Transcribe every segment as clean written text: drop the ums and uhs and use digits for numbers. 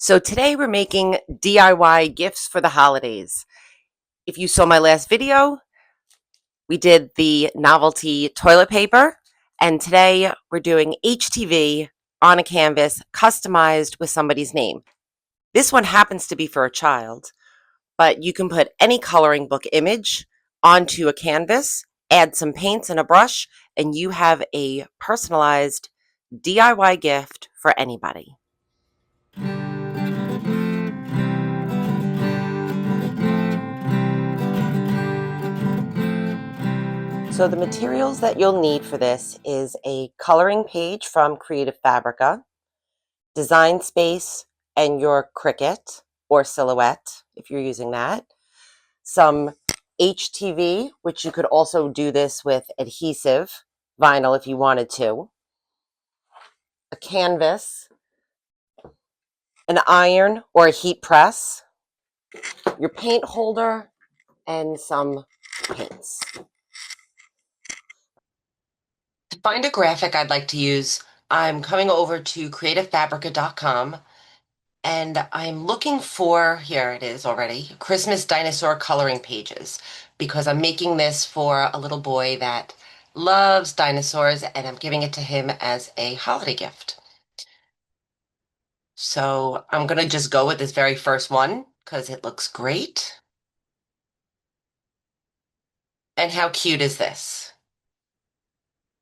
So today we're making DIY gifts for the holidays. If you saw my last video, we did the novelty toilet paper, and today we're doing HTV on a canvas customized with somebody's name. This one happens to be for a child, but you can put any coloring book image onto a canvas, add some paints and a brush, and you have a personalized DIY gift for anybody. So the materials that you'll need for this is a coloring page from Fabrica, design space, and your Cricut or Silhouette if you're using that, some HTV, which you could also do this with adhesive vinyl if you wanted to, a canvas, an iron or a heat press, your paint holder, and some paints. To find a graphic I'd like to use, I'm coming over to creativefabrica.com and I'm looking for, here it is already, Christmas dinosaur coloring pages, because I'm making this for a little boy that loves dinosaurs and I'm giving it to him as a holiday gift. So I'm going to just go with this very first one because it looks great. And how cute is this?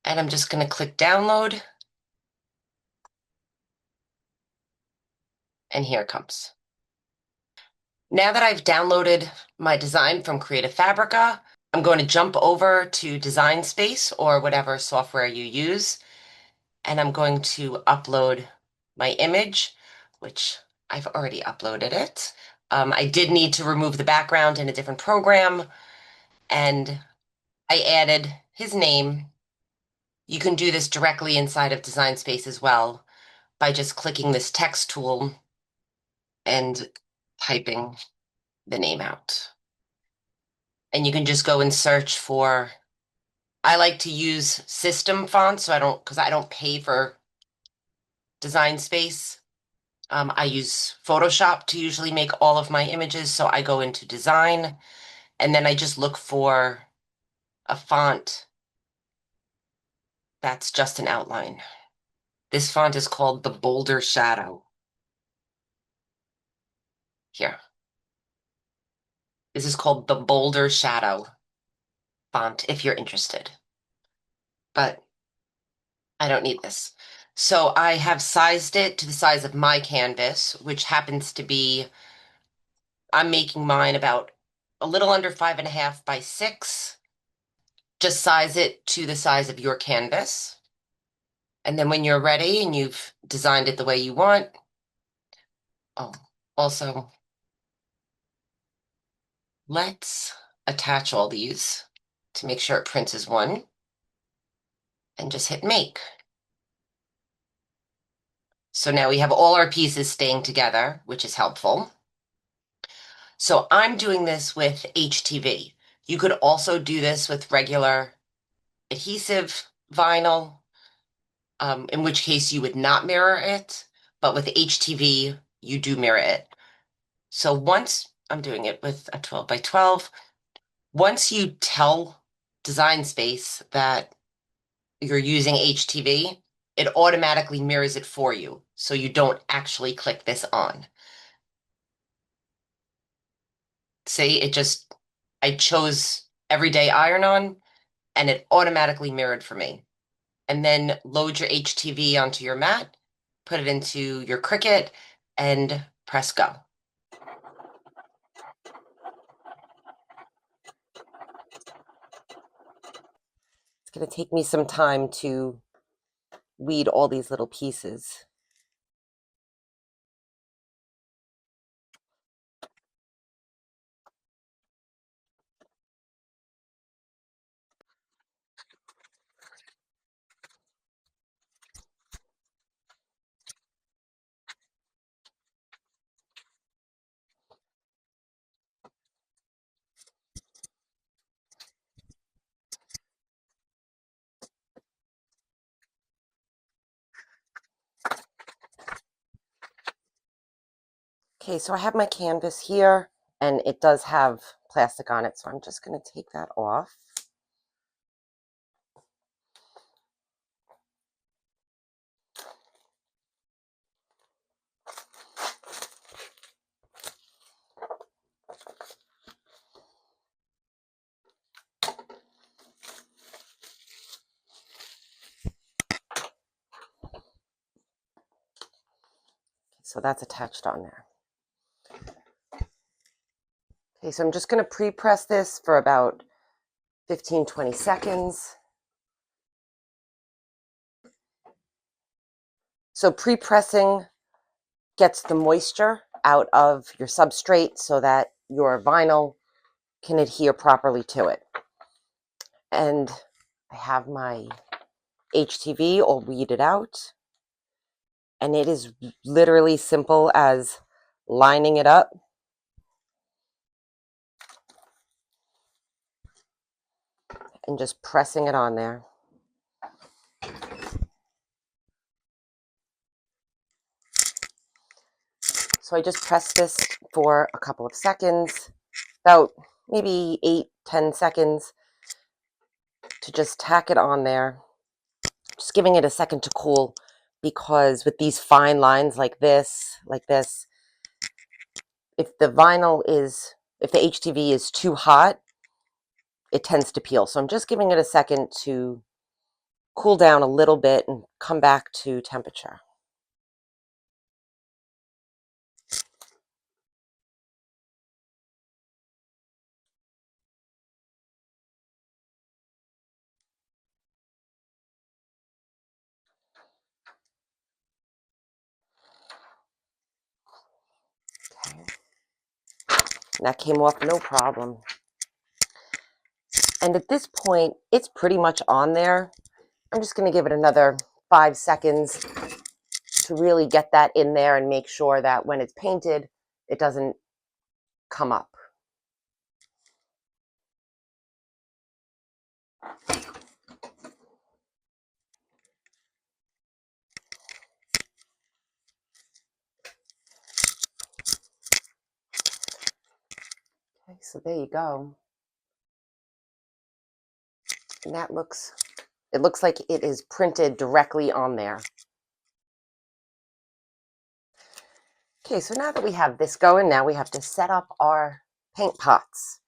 And I'm just going to click download. And here it comes. Now that I've downloaded my design from Creative Fabrica, I'm going to jump over to Design Space or whatever software you use, and I'm going to upload my image, which I've already uploaded it. I did need to remove the background in a different program, and I added his name. You can do this directly inside of Design Space as well by just clicking this text tool and typing the name out. And you can just go and search for, I like to use system fonts, so because I don't pay for Design Space. I use Photoshop to usually make all of my images, so I go into design and then I just look for a font that's just an outline. This font is called the Bolder Shadow. Here. This is called the Bolder Shadow font if you're interested. But I don't need this. So I have sized it to the size of my canvas, which happens to be, I'm making mine about a little under 5.5 by 6. Just size it to the size of your canvas. And then when you're ready and you've designed it the way you want, oh, also, let's attach all these to make sure it prints as one and just hit make. So now we have all our pieces staying together, which is helpful. So I'm doing this with HTV. You could also do this with regular adhesive vinyl, in which case you would not mirror it, but with HTV, you do mirror it. So once I'm doing it with a 12 by 12, once you tell Design Space that you're using HTV, it automatically mirrors it for you, so you don't actually click this on. See, I chose Everyday Iron-On, and it automatically mirrored for me. And then load your HTV onto your mat, put it into your Cricut, and press go. It's going to take me some time to weed all these little pieces. Okay, so I have my canvas here, and it does have plastic on it, so I'm just going to take that off. So that's attached on there. Okay, so I'm just going to pre-press this for about 15-20 seconds. So pre-pressing gets the moisture out of your substrate so that your vinyl can adhere properly to it. And I have my HTV all weeded out. And it is literally simple as lining it up and just pressing it on there. So I just press this for a couple of seconds, about maybe 8-10 seconds, to just tack it on there, just giving it a second to cool, because with these fine lines like this, if the HTV is too hot, it tends to peel. So I'm just giving it a second to cool down a little bit and come back to temperature. Okay. And that came off no problem. And at this point, it's pretty much on there. I'm just going to give it another 5 seconds to really get that in there and make sure that when it's painted, it doesn't come up. Okay, so there you go. And it looks like it is printed directly on there. Okay, so now that we have this going, now we have to set up our paint pots.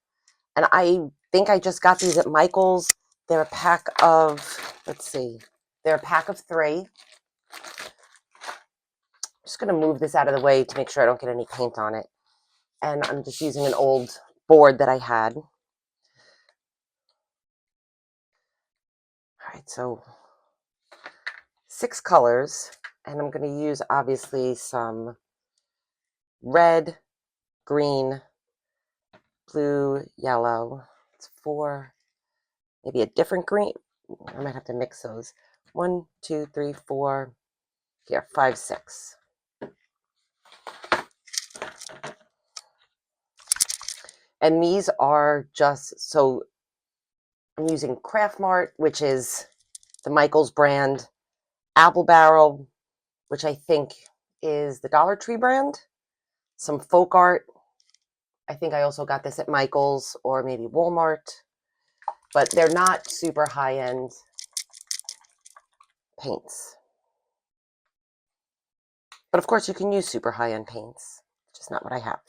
And I think I just got these at Michael's. They're a pack of, let's see, they're a pack of 3. I'm just going to move this out of the way to make sure I don't get any paint on it. And I'm just using an old board that I had. All right, so 6 colors, and I'm going to use obviously some red, green, blue, yellow. It's 4, maybe a different green. I might have to mix those. 1, 2, 3, 4, here, 5, 6. And these are just, so I'm using Craft Mart, which is the Michael's brand, Apple Barrel, which I think is the Dollar Tree brand, some Folk Art. I think I also got this at Michael's or maybe Walmart, but they're not super high-end paints. But of course you can use super high-end paints, which is not what I have.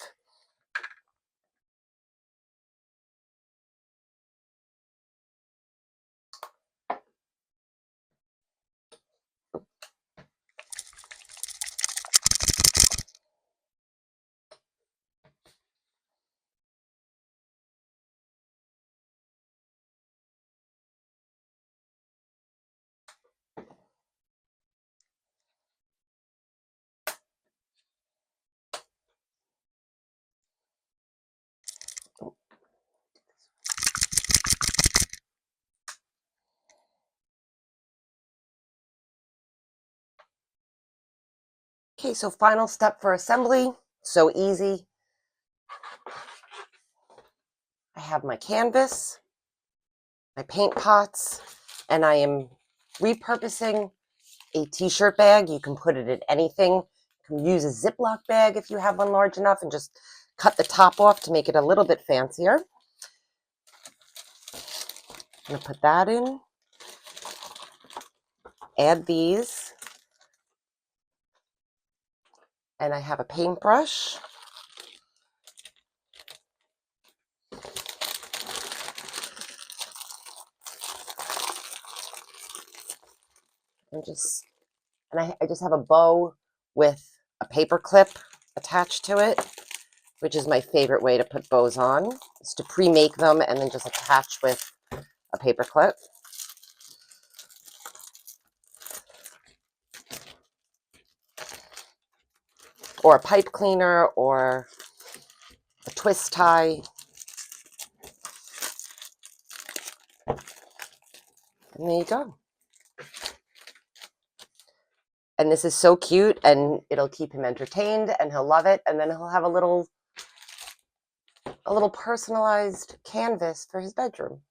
Okay, so final step for assembly, so easy. I have my canvas, my paint pots, and I am repurposing a t-shirt bag. You can put it in anything. You can use a Ziploc bag if you have one large enough and just cut the top off to make it a little bit fancier. I'm going to put that in. Add these. And I have a paintbrush. And I just have a bow with a paper clip attached to it, which is my favorite way to put bows on, is to pre-make them and then just attach with a paper clip. Or a pipe cleaner or a twist tie. And there you go. And this is so cute, and it'll keep him entertained and he'll love it. And then he'll have a little personalized canvas for his bedroom.